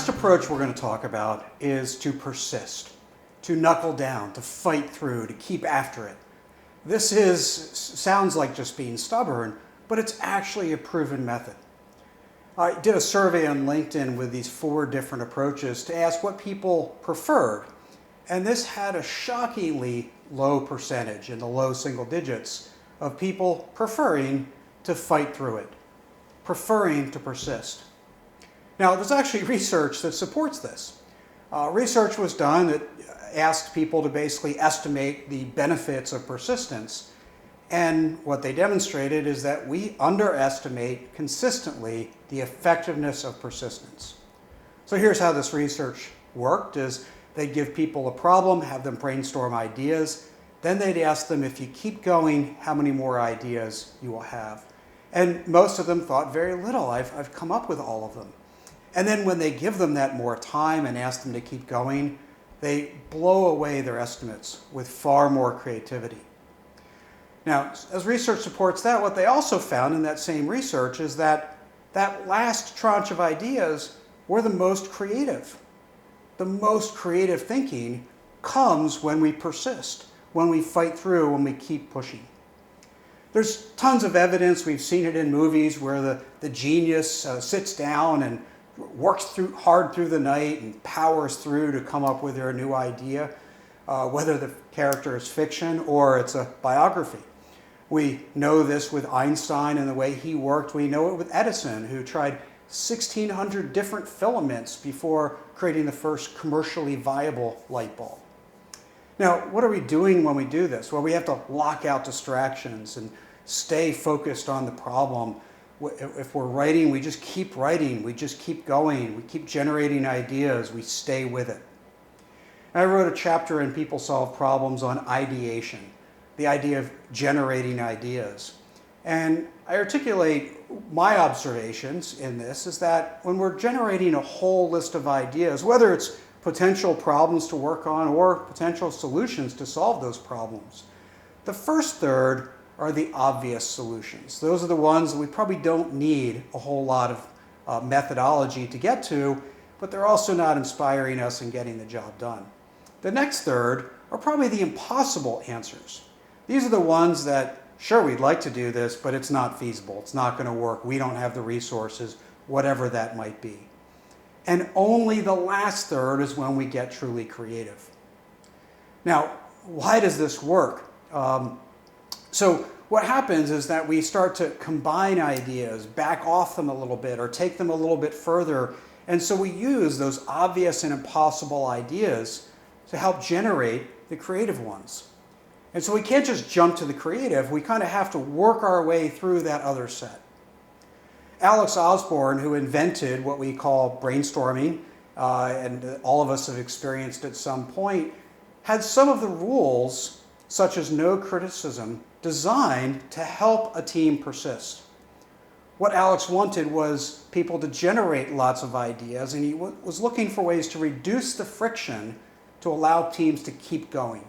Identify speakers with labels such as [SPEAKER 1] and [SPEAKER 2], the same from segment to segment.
[SPEAKER 1] last approach we're going to talk about is to persist, to knuckle down, to fight through, to keep after it. This sounds like just being stubborn, but it's actually a proven method. I did a survey on LinkedIn with these 4 different approaches to ask what people preferred, and this had a shockingly low percentage, in the low single digits, of people preferring to fight through it, preferring to persist. Now, there's actually research that supports this. Research was done that asked people to basically estimate the benefits of persistence, and what they demonstrated is that we underestimate consistently the effectiveness of persistence. So here's how this research worked: is they'd give people a problem, have them brainstorm ideas, then they'd ask them, if you keep going, how many more ideas you will have. And most of them thought, very little, I've come up with all of them. And then when they give them that more time and ask them to keep going, they blow away their estimates with far more creativity. Now, as research supports that, what they also found in that same research is that that last tranche of ideas were the most creative. The most creative thinking comes when we persist, when we fight through, when we keep pushing. There's tons of evidence. We've seen it in movies where the genius sits down and works hard through the night and powers through to come up with their new idea, whether the character is fiction or it's a biography. We know this with Einstein and the way he worked. We know it with Edison, who tried 1,600 different filaments before creating the first commercially viable light bulb. Now, what are we doing when we do this? Well, we have to lock out distractions and stay focused on the problem. If we're writing, we just keep writing, we just keep going, we keep generating ideas, we stay with it. I wrote a chapter in People Solve Problems on ideation, the idea of generating ideas. And I articulate my observations in this is that when we're generating a whole list of ideas, whether it's potential problems to work on or potential solutions to solve those problems, the first third are the obvious solutions. Those are the ones that we probably don't need a whole lot of methodology to get to, but they're also not inspiring us in getting the job done. The next third are probably the impossible answers. These are the ones that, sure, we'd like to do this, but it's not feasible. It's not going to work. We don't have the resources, whatever that might be. And only the last third is when we get truly creative. Now, why does this work? So what happens is that we start to combine ideas, back off them a little bit, or take them a little bit further. And so we use those obvious and impossible ideas to help generate the creative ones. And so we can't just jump to the creative. We kind of have to work our way through that other set. Alex Osborne, who invented what we call brainstorming, and all of us have experienced at some point, had some of the rules, such as no criticism, designed to help a team persist. What Alex wanted was people to generate lots of ideas, and he was looking for ways to reduce the friction to allow teams to keep going.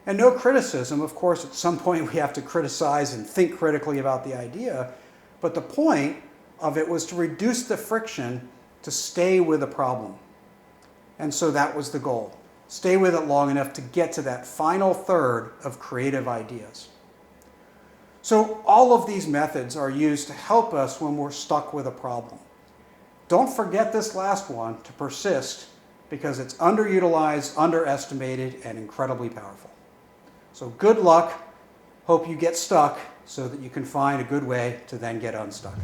[SPEAKER 1] And no criticism, of course, at some point we have to criticize and think critically about the idea, but the point of it was to reduce the friction to stay with a problem. And so that was the goal. Stay with it long enough to get to that final third of creative ideas. So all of these methods are used to help us when we're stuck with a problem. Don't forget this last one, to persist, because it's underutilized, underestimated, and incredibly powerful. So good luck. Hope you get stuck so that you can find a good way to then get unstuck.